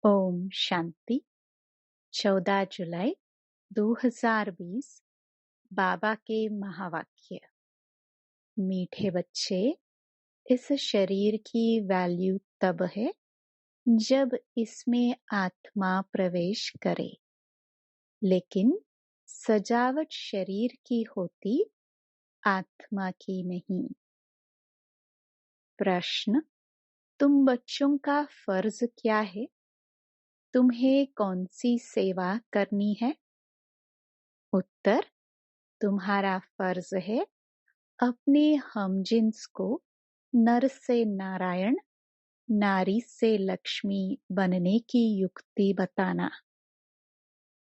ओम शांति। 14 जुलाई 2020 बाबा के महावाक्य। मीठे बच्चे, इस शरीर की वैल्यू तब है जब इसमें आत्मा प्रवेश करे, लेकिन सजावट शरीर की होती, आत्मा की नहीं। प्रश्न: तुम बच्चों का फर्ज क्या है? तुम्हें कौन सी सेवा करनी है? उत्तर: तुम्हारा फर्ज है अपने हमजिन्स को नर से नारायण, नारी से लक्ष्मी बनने की युक्ति बताना।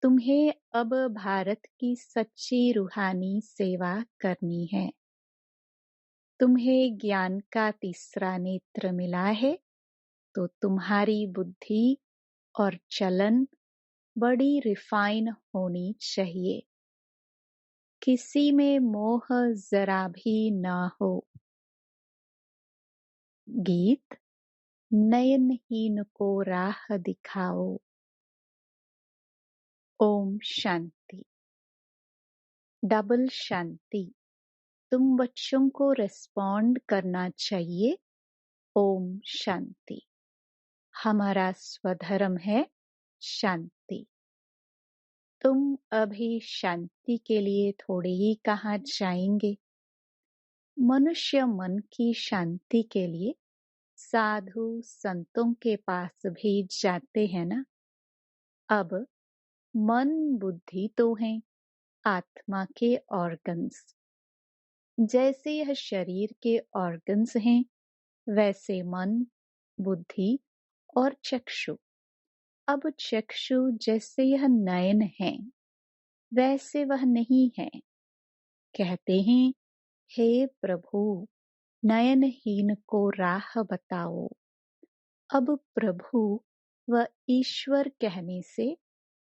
तुम्हें अब भारत की सच्ची रूहानी सेवा करनी है। तुम्हें ज्ञान का तीसरा नेत्र मिला है, तो तुम्हारी बुद्धि और चलन बड़ी रिफाइन होनी चाहिए। किसी में मोह जरा भी न हो। गीत: नयनहीन को राह दिखाओ। ओम शांति। डबल शांति। तुम बच्चों को रिस्पॉन्ड करना चाहिए। ओम शांति। हमारा स्वधर्म है शांति। तुम अभी शांति के लिए थोड़े ही कहाँ जाएंगे। मनुष्य मन की शांति के लिए साधु संतों के पास भी जाते हैं ना। अब मन बुद्धि तो हैं आत्मा के ऑर्गन्स। जैसे यह शरीर के ऑर्गन्स हैं, वैसे मन, बुद्धि और चक्षु। अब चक्षु जैसे यह नयन है, वैसे वह नहीं है। कहते हैं, हे प्रभु, नयनहीन को राह बताओ। अब प्रभु व ईश्वर कहने से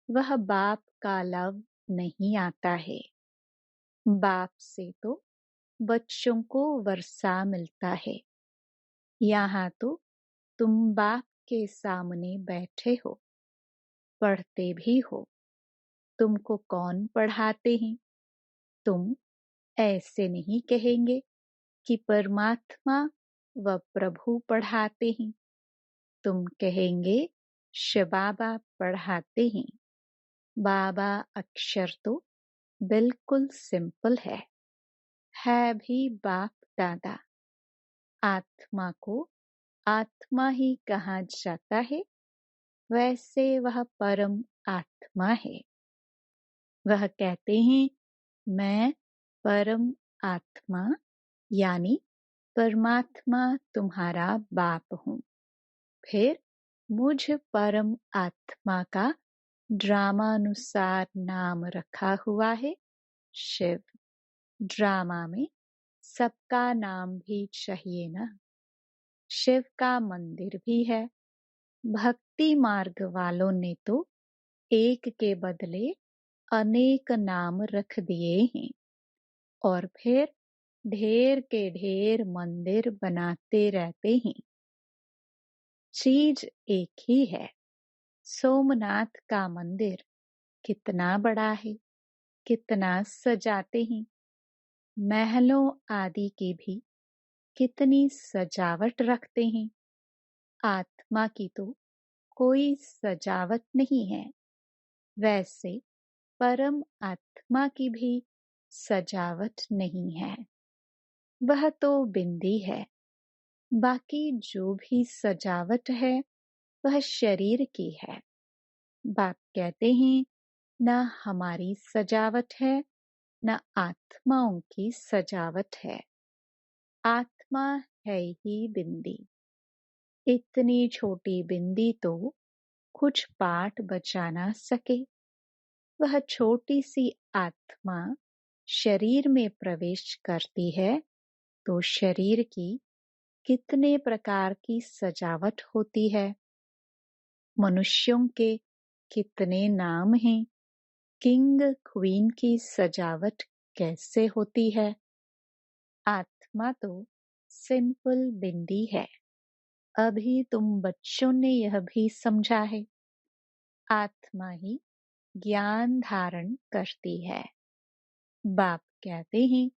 वह बाप का लव नहीं आता है। बाप से तो बच्चों को वर्षा मिलता है। यहाँ तो तुम बाप के सामने बैठे हो, पढ़ते भी हो। तुमको कौन पढ़ाते हैं? तुम ऐसे नहीं कहेंगे कि परमात्मा व प्रभु पढ़ाते हैं। तुम कहेंगे शिवबाबा पढ़ाते हैं। बाबा अक्षर तो बिल्कुल सिंपल है भी बाप दादा। आत्मा को आत्मा ही कहा जाता है, वैसे वह परम आत्मा है। वह कहते हैं, मैं परम आत्मा यानी परमात्मा तुम्हारा बाप हूँ। फिर मुझ परम आत्मा का ड्रामानुसार नाम रखा हुआ है शिव। ड्रामा में सबका नाम भी चाहिए ना। शिव का मंदिर भी है। भक्ति मार्ग वालों ने तो एक के बदले अनेक नाम रख दिए हैं और फिर ढेर के ढेर मंदिर बनाते रहते हैं। चीज एक ही है। सोमनाथ का मंदिर कितना बड़ा है, कितना सजाते हैं। महलों आदि की भी कितनी सजावट रखते हैं। आत्मा की तो कोई सजावट नहीं है, वैसे परम आत्मा की भी सजावट नहीं है। वह तो बिंदी है। बाकी जो भी सजावट है वह शरीर की है। बाप कहते हैं, न हमारी सजावट है, न आत्माओं की सजावट है। आत्मा है ही बिंदी। इतनी छोटी बिंदी तो कुछ पाठ बचा ना सके। वह छोटी सी आत्मा शरीर में प्रवेश करती है तो शरीर की कितने प्रकार की सजावट होती है। मनुष्यों के कितने नाम हैं। किंग क्वीन की सजावट कैसे होती है। आत्मा तो सिंपल बिंदी है। अभी तुम बच्चों ने यह भी समझा है आत्मा ही ज्ञान धारण करती है। बाप कहते हैं,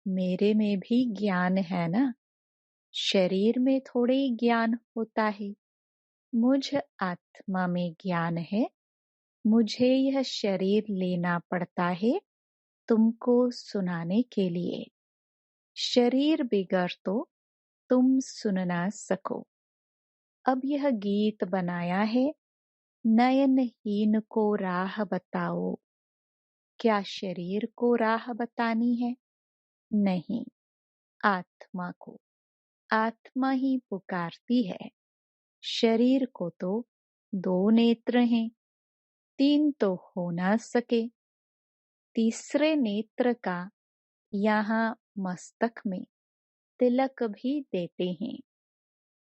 मेरे में भी ज्ञान है ना, शरीर में थोड़े ही ज्ञान होता है। मुझ आत्मा में ज्ञान है, मुझे यह शरीर लेना पड़ता है तुमको सुनाने के लिए। शरीर बिगर तो तुम सुन ना सको। अब यह गीत बनाया है, नयनहीन को राह बताओ। क्या शरीर को राह बतानी है? नहीं, आत्मा को। आत्मा ही पुकारती है। शरीर को तो 2 नेत्र हैं, 3 तो हो ना सके। तीसरे नेत्र का यहाँ मस्तक में तिलक भी देते हैं।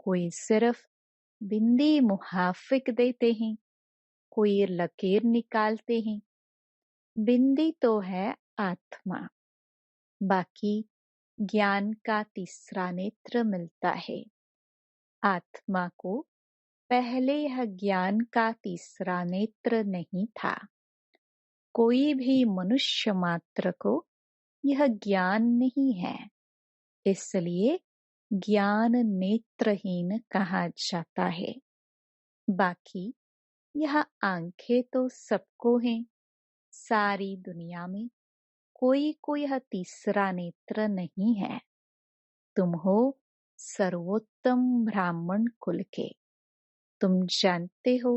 कोई सिर्फ बिंदी मुहाफिक देते हैं, कोई लकीर निकालते हैं। बिंदी तो है आत्मा, बाकी ज्ञान का तीसरा नेत्र मिलता है। आत्मा को पहले यह ज्ञान का तीसरा नेत्र नहीं था। कोई भी मनुष्य मात्र को यह ज्ञान नहीं है, इसलिए ज्ञान नेत्रहीन कहा जाता है। बाकी यह आंखें तो सबको हैं। सारी दुनिया में कोई को यह तीसरा नेत्र नहीं है। तुम हो सर्वोत्तम ब्राह्मण कुल के। तुम जानते हो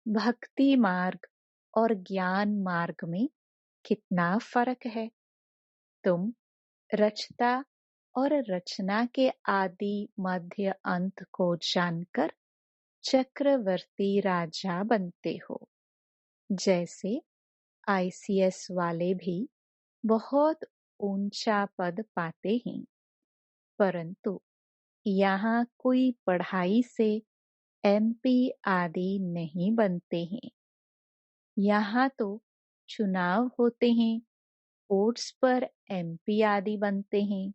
भक्ति मार्ग और ज्ञान मार्ग में कितना फर्क है। तुम रचता और रचना के आदि मध्य अंत को जानकर चक्रवर्ती राजा बनते हो। जैसे आईसीएस वाले भी बहुत ऊंचा पद पाते हैं, परंतु यहाँ कोई पढ़ाई से एमपी आदि नहीं बनते हैं। यहाँ तो चुनाव होते हैं, वोट्स पर एमपी आदि बनते हैं।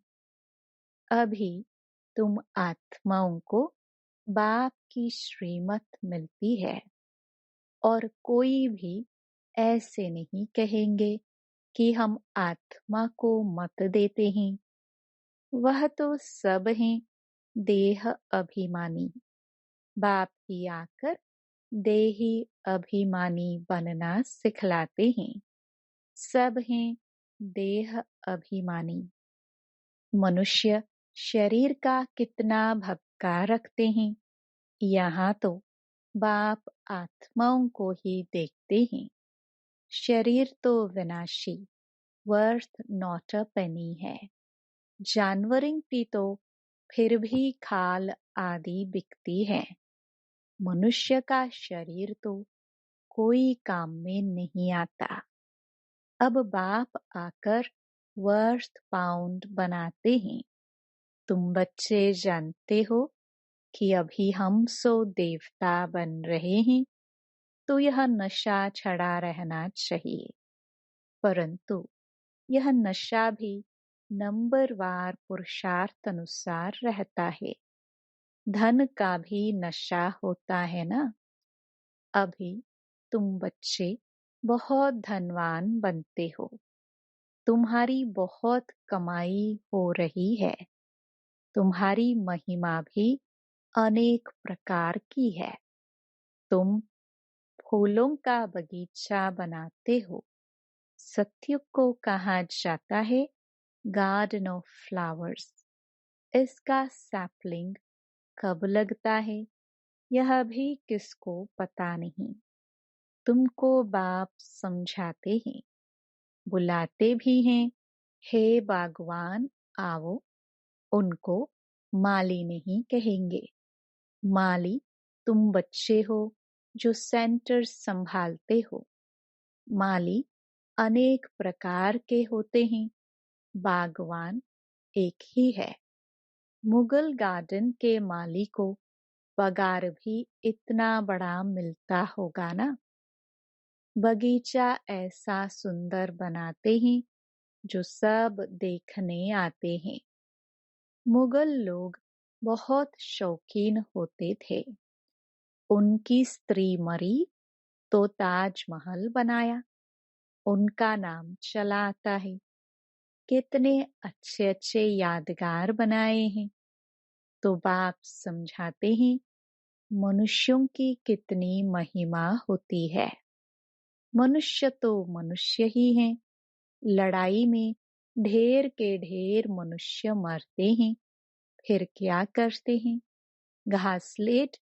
अभी तुम आत्माओं को बाप की श्रीमत मिलती है, और कोई भी ऐसे नहीं कहेंगे कि हम आत्मा को मत देते हैं। वह तो सब हैं देह अभिमानी। बाप ही आकर देही अभिमानी बनना सिखलाते हैं। सब हैं देह अभिमानी। मनुष्य शरीर का कितना भक्का रखते हैं। यहाँ तो बाप आत्माओं को ही देखते हैं। शरीर तो विनाशी, वर्थ नॉट अ पेनी है। जानवरों की तो फिर भी खाल आदि बिकती है। मनुष्य का शरीर तो कोई काम में नहीं आता। अब बाप आकर वर्थ पाउंड बनाते हैं। तुम बच्चे जानते हो कि अभी हम सो देवता बन रहे हैं, तो यह नशा छड़ा रहना चाहिए। परंतु यह नशा भी नंबरवार पुरुषार्थ अनुसार रहता है। धन का भी नशा होता है ना। अभी तुम बच्चे बहुत धनवान बनते हो। तुम्हारी बहुत कमाई हो रही है। तुम्हारी महिमा भी अनेक प्रकार की है। तुम फूलों का बगीचा बनाते हो। सत्युग को कहा जाता है गार्डन ऑफ फ्लावर्स। इसका सैपलिंग कब लगता है, यह भी किसको पता नहीं। तुमको बाप समझाते हैं, बुलाते भी हैं, हे बागवान आओ। उनको माली नहीं कहेंगे। माली तुम बच्चे हो जो सेंटर संभालते हो। माली अनेक प्रकार के होते हैं, बागवान एक ही है। मुगल गार्डन के माली को पगार भी इतना बड़ा मिलता होगा ना। बगीचा ऐसा सुंदर बनाते हैं जो सब देखने आते हैं। मुगल लोग बहुत शौकीन होते थे। उनकी स्त्री मरी तो ताजमहल बनाया, उनका नाम चला आता है। कितने अच्छे अच्छे यादगार बनाए हैं। तो बाप समझाते हैं मनुष्यों की कितनी महिमा होती है। मनुष्य तो मनुष्य ही हैं। लड़ाई में ढेर के ढेर मनुष्य मरते हैं, फिर क्या करते हैं? घासलेट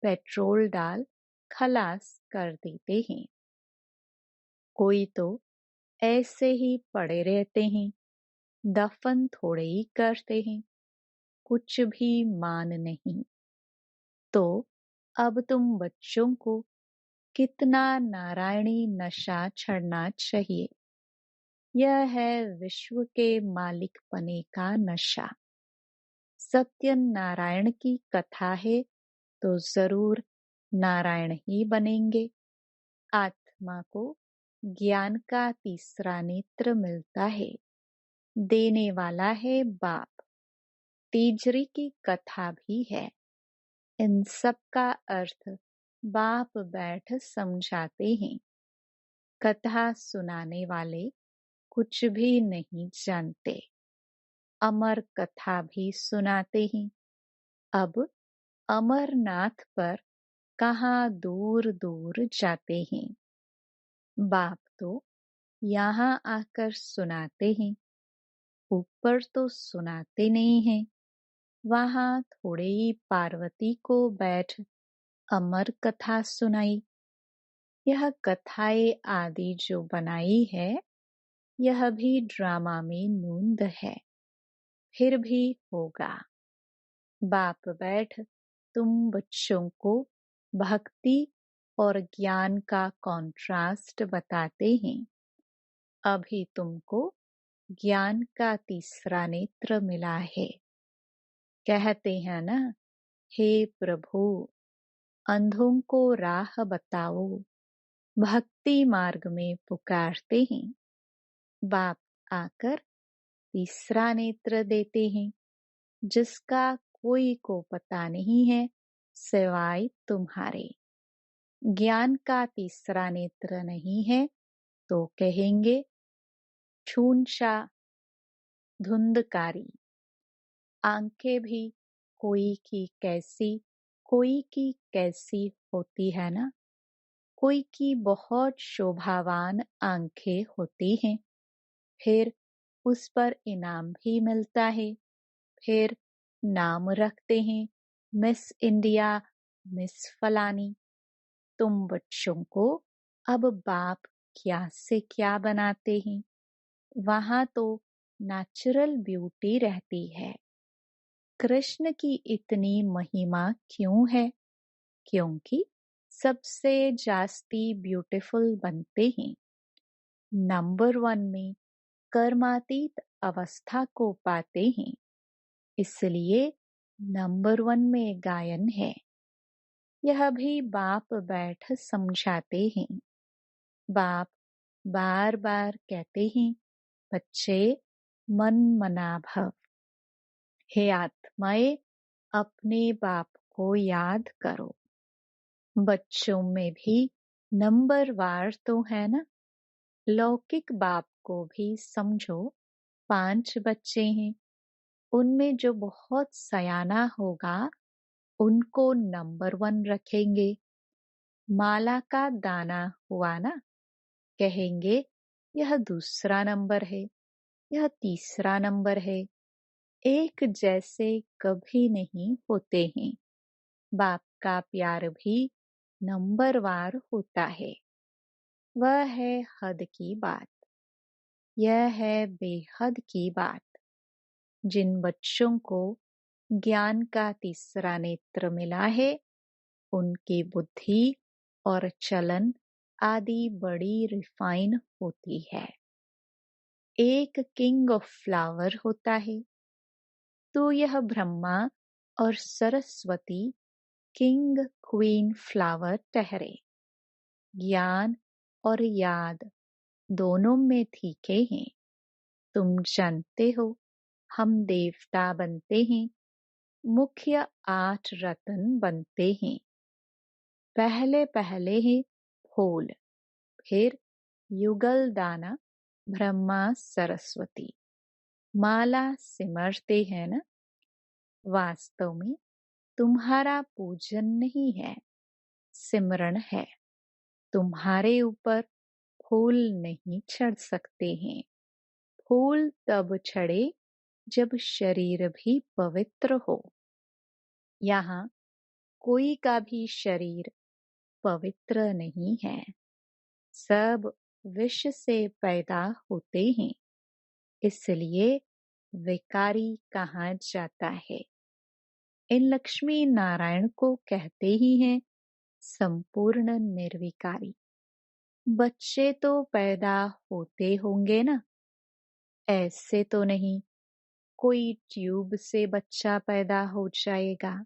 पेट्रोल डाल खलास कर देते हैं। कोई तो ऐसे ही पड़े रहते हैं, दफन थोड़े ही करते हैं, कुछ भी मान नहीं। तो अब तुम बच्चों को कितना नारायणी नशा चढ़ना चाहिए। यह है विश्व के मालिक पने का नशा। सत्यनारायण की कथा है तो जरूर नारायण ही बनेंगे। आत्मा को ज्ञान का तीसरा नेत्र मिलता है। देने वाला है बाप। तीजरी की कथा भी है। इन सब का अर्थ बाप बैठ समझाते हैं। कथा सुनाने वाले कुछ भी नहीं जानते। अमर कथा भी सुनाते हैं। अब अमरनाथ पर कहाँ दूर दूर जाते हैं। बाप तो यहाँ आकर सुनाते हैं। ऊपर तो सुनाते नहीं हैं। वहाँ थोड़े ही पार्वती को बैठ अमर कथा सुनाई। यह कथाएं आदि जो बनाई है, यह भी ड्रामा में नूंद है। फिर भी होगा। बाप बैठ तुम बच्चों को भक्ति और ज्ञान का कॉन्ट्रास्ट बताते हैं। अभी तुमको ज्ञान का तीसरा नेत्र मिला है। कहते हैं ना, हे प्रभु, अंधों को राह बताओ। भक्ति मार्ग में पुकारते हैं। बाप आकर तीसरा नेत्र देते हैं, जिसका कोई को पता नहीं है सिवाय तुम्हारे। ज्ञान का तीसरा नेत्र नहीं है तो कहेंगे छूनछा धुंधकारी। आंखें भी कोई की कैसी होती है ना। कोई की बहुत शोभावान आंखें होती हैं। फिर उस पर इनाम भी मिलता है। फिर नाम रखते हैं मिस इंडिया, मिस फलानी। तुम बच्चों को अब बाप क्या से क्या बनाते हैं। वहां तो नेचुरल ब्यूटी रहती है। कृष्ण की इतनी महिमा क्यों है? क्योंकि सबसे जास्ती ब्यूटीफुल बनते हैं। नंबर 1 में कर्मातीत अवस्था को पाते हैं। इसलिए नंबर 1 में गायन है। यह भी बाप बैठ समझाते हैं। बाप बार बार कहते हैं, बच्चे मन मना भव। हे आत्माएं, अपने बाप को याद करो। बच्चों में भी नंबरवार तो है ना। लौकिक बाप को भी समझो। 5 बच्चे हैं। उनमें जो बहुत सयाना होगा, उनको नंबर 1 रखेंगे। माला का दाना हुआ ना, कहेंगे यह दूसरा नंबर है, यह तीसरा नंबर है। एक जैसे कभी नहीं होते हैं। बाप का प्यार भी नंबरवार होता है। वह है हद की बात। यह है बेहद की बात। जिन बच्चों को ज्ञान का तीसरा नेत्र मिला है, उनकी बुद्धि और चलन आदि बड़ी रिफाइन होती है। एक किंग ऑफ फ्लावर होता है, तो यह ब्रह्मा और सरस्वती किंग क्वीन फ्लावर ठहरे। ज्ञान और याद दोनों में ठीके हैं। तुम जानते हो, हम देवता बनते हैं, मुख्य 8 रत्न बनते हैं। पहले पहले ही फूल, फिर युगल दाना, ब्रह्मा सरस्वती, माला सिमरते हैं न। वास्तव में तुम्हारा पूजन नहीं है, सिमरण है। तुम्हारे ऊपर फूल नहीं चढ़ सकते हैं। फूल तब चढ़े जब शरीर भी पवित्र हो। यहाँ कोई का भी शरीर पवित्र नहीं है। सब विष से पैदा होते हैं, इसलिए विकारी कहा जाता है। इन लक्ष्मी नारायण को कहते ही हैं संपूर्ण निर्विकारी। बच्चे तो पैदा होते होंगे ना, ऐसे तो नहीं कोई ट्यूब से बच्चा पैदा हो जाएगा।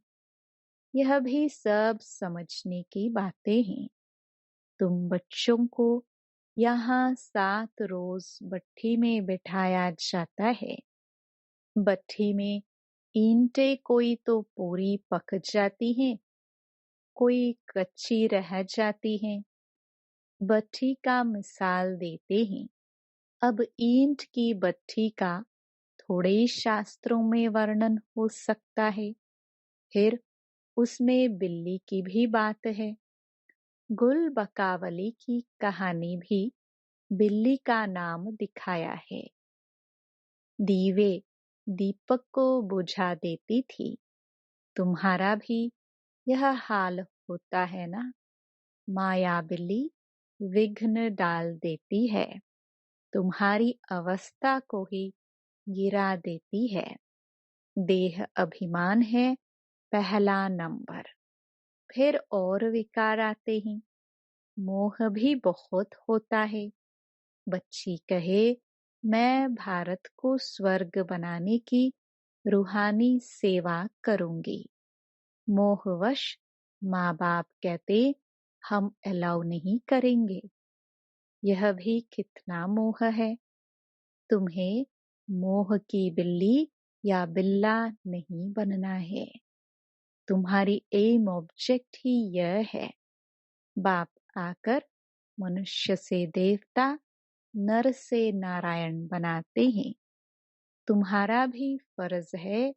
यह भी सब समझने की बातें हैं। तुम बच्चों को यहाँ 7 रोज भट्ठी में बिठाया जाता है। भट्ठी में ईंटें कोई तो पूरी पक जाती हैं, कोई कच्ची रह जाती हैं। भट्ठी का मिसाल देते हैं। अब ईंट की भट्ठी का थोड़े शास्त्रों में वर्णन हो सकता है। फिर उसमें बिल्ली की भी बात है। गुल बकावली की कहानी भी बिल्ली का नाम दिखाया है। दीवे दीपक को बुझा देती थी। तुम्हारा भी यह हाल होता है ना। माया बिल्ली विघ्न डाल देती है, तुम्हारी अवस्था को ही गिरा देती है। देह अभिमान है पहला नंबर, फिर और विकार आते हैं। मोह भी बहुत होता है। बच्ची कहे मैं भारत को स्वर्ग बनाने की रूहानी सेवा करूंगी। मोहवश माँ बाप कहते हम अलाउ नहीं करेंगे। यह भी कितना मोह है। तुम्हें मोह की बिल्ली या बिल्ला नहीं बनना है। तुम्हारी एम ऑब्जेक्ट ही यह है। बाप आकर मनुष्य से देवता, नर से नारायण बनाते हैं। तुम्हारा भी फर्ज है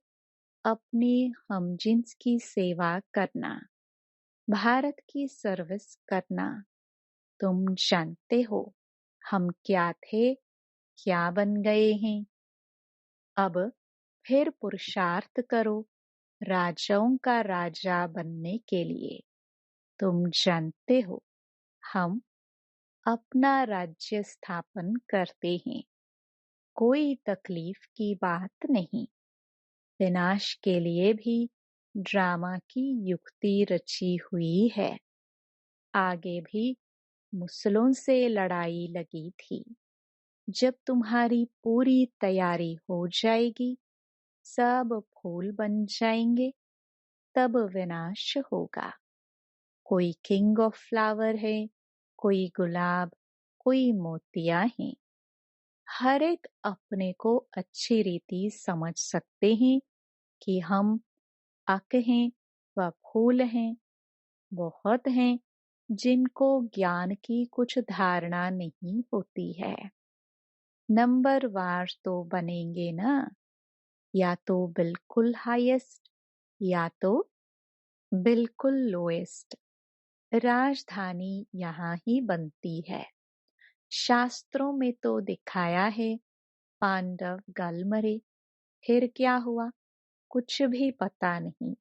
अपने हमजिन्स की सेवा करना, भारत की सर्विस करना। तुम जानते हो हम क्या थे, क्या बन गए हैं। अब फिर पुरुषार्थ करो राजाओं का राजा बनने के लिए। तुम जानते हो हम अपना राज्य स्थापन करते हैं। कोई तकलीफ की बात नहीं। विनाश के लिए भी ड्रामा की युक्ति रची हुई है। आगे भी मुसलों से लड़ाई लगी थी। जब तुम्हारी पूरी तैयारी हो जाएगी, सब फूल बन जाएंगे, तब विनाश होगा। कोई किंग ऑफ फ्लावर है, कोई गुलाब, कोई मोतिया है। हर एक अपने को अच्छी रीति समझ सकते हैं कि हम अक हैं व फूल हैं। बहुत हैं जिनको ज्ञान की कुछ धारणा नहीं होती है। नंबर वार तो बनेंगे ना, या तो बिल्कुल हाईएस्ट या तो बिल्कुल लोएस्ट। राजधानी यहाँ ही बनती है। शास्त्रों में तो दिखाया है पांडव गल मरे, फिर क्या हुआ कुछ भी पता नहीं।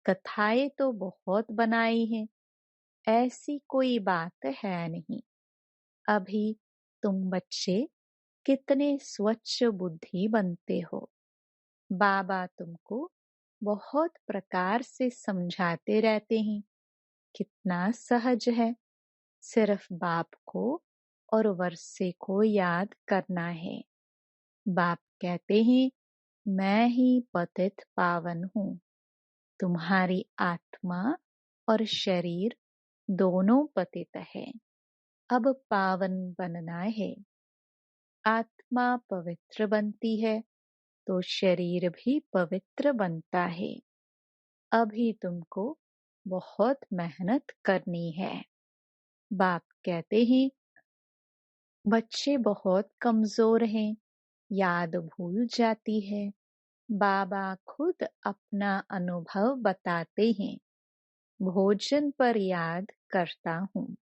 कथाएं तो बहुत बनाई हैं, ऐसी कोई बात है नहीं। अभी तुम बच्चे कितने स्वच्छ बुद्धि बनते हो। बाबा तुमको बहुत प्रकार से समझाते रहते हैं। कितना सहज है। सिर्फ बाप को और वर्षे को याद करना है। बाप कहते हैं मैं ही पतित पावन हूँ। तुम्हारी आत्मा और शरीर दोनों पतित है। अब पावन बनना है। आत्मा पवित्र बनती है तो शरीर भी पवित्र बनता है। अभी तुमको बहुत मेहनत करनी है। बाप कहते हैं बच्चे बहुत कमजोर हैं, याद भूल जाती है। बाबा खुद अपना अनुभव बताते हैं, भोजन पर याद करता हूँ।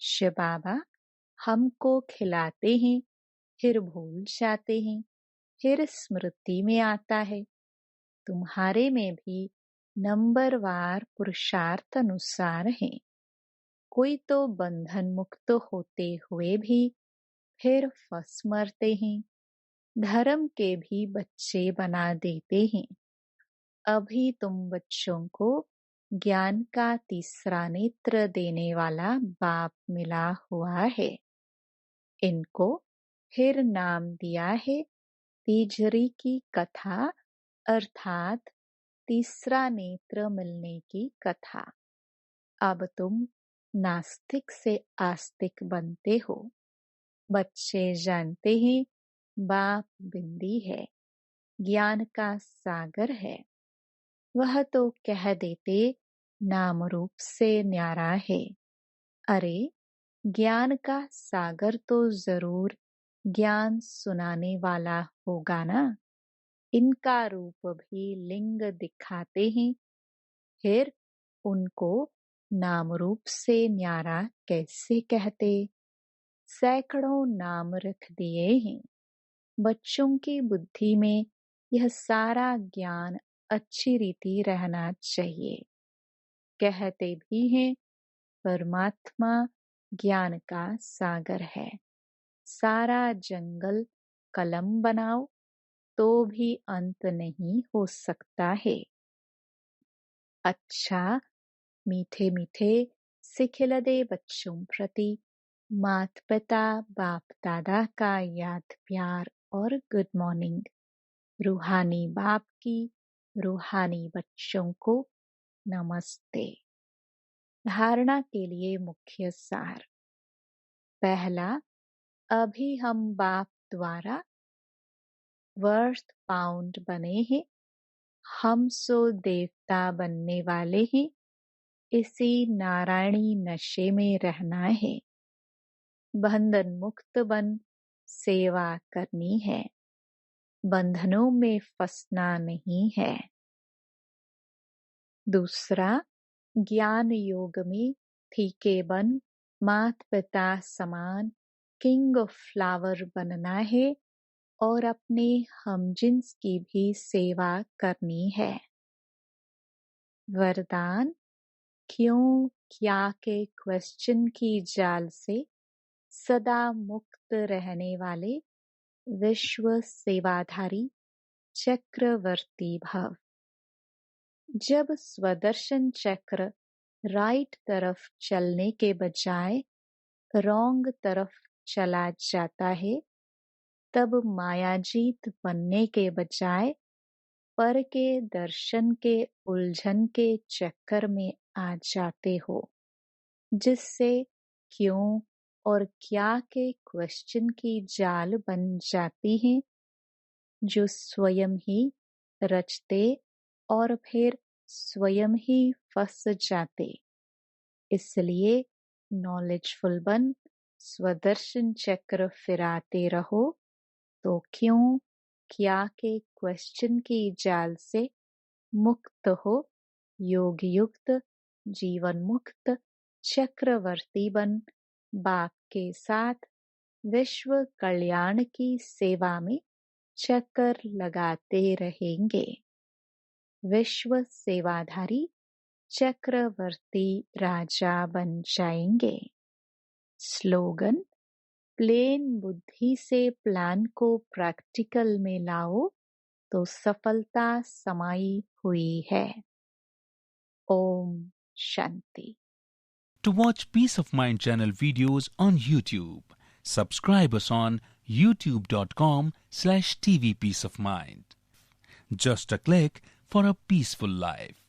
शिव बाबा हमको खिलाते हैं, फिर भूल जाते हैं, फिर स्मृति में आता है। तुम्हारे में भी नंबरवार पुरुषार्थ अनुसार है। कोई तो बंधन मुक्त होते हुए भी फिर फंस मरते हैं, धर्म के भी बच्चे बना देते हैं। अभी तुम बच्चों को ज्ञान का तीसरा नेत्र देने वाला बाप मिला हुआ है। इनको फिर नाम दिया है तीजरी की कथा, अर्थात तीसरा नेत्र मिलने की कथा। अब तुम नास्तिक से आस्तिक बनते हो। बच्चे जानते हैं बाप बिंदी है, ज्ञान का सागर है। वह तो कह देते नाम रूप से न्यारा है। अरे ज्ञान का सागर तो जरूर ज्ञान सुनाने वाला होगा ना। इनका रूप भी लिंग दिखाते हैं, फिर उनको नाम रूप से न्यारा कैसे कहते। सैकड़ों नाम रख दिए हैं। बच्चों की बुद्धि में यह सारा ज्ञान अच्छी रीति रहना चाहिए। कहते भी हैं परमात्मा ज्ञान का सागर है। सारा जंगल कलम बनाओ तो भी अंत नहीं हो सकता है। अच्छा मीठे मीठे सिखिलदे बच्चों प्रति माता पिता बाप दादा का याद प्यार और गुड मॉर्निंग। रूहानी बाप की रूहानी बच्चों को नमस्ते। धारणा के लिए मुख्य सार। पहला, अभी हम बाप द्वारा वर्थ पाउंड बने हैं। हम सो देवता बनने वाले हैं। इसी नारायणी नशे में रहना है। बंधन मुक्त बन सेवा करनी है। बंधनों में फंसना नहीं है। दूसरा, ज्ञान योग में फीके बन मात पिता समान किंग ऑफ फ्लावर बनना है और अपने हमजिन्स की भी सेवा करनी है। वरदान, क्यों क्या के क्वेश्चन की जाल से सदा मुक्त रहने वाले विश्व सेवाधारी चक्रवर्ती भव। जब स्वदर्शन चक्र राइट तरफ चलने के बजाय रॉन्ग तरफ चला जाता है, तब मायाजीत बनने के बजाय पर के दर्शन के उलझन के चक्कर में आ जाते हो, जिससे क्यों और क्या के क्वेश्चन की जाल बन जाती है, जो स्वयं ही रचते और फिर स्वयं ही फंस जाते। इसलिए नॉलेजफुल बन स्वदर्शन चक्र फिराते रहो तो क्यों क्या के क्वेश्चन की जाल से मुक्त हो, योग युक्त जीवन मुक्त चक्रवर्ती बन बाप के साथ विश्व कल्याण की सेवा में चक्कर लगाते रहेंगे। विश्व सेवाधारी चक्रवर्ती राजा बन जाएंगे। स्लोगन, प्लेन बुद्धि से प्लान को प्रैक्टिकल में लाओ तो सफलता समाई हुई है। Om Shanti. To watch Peace of Mind channel videos on YouTube, subscribe us on youtube.com/tvpeaceofmind. Just a click for a peaceful life.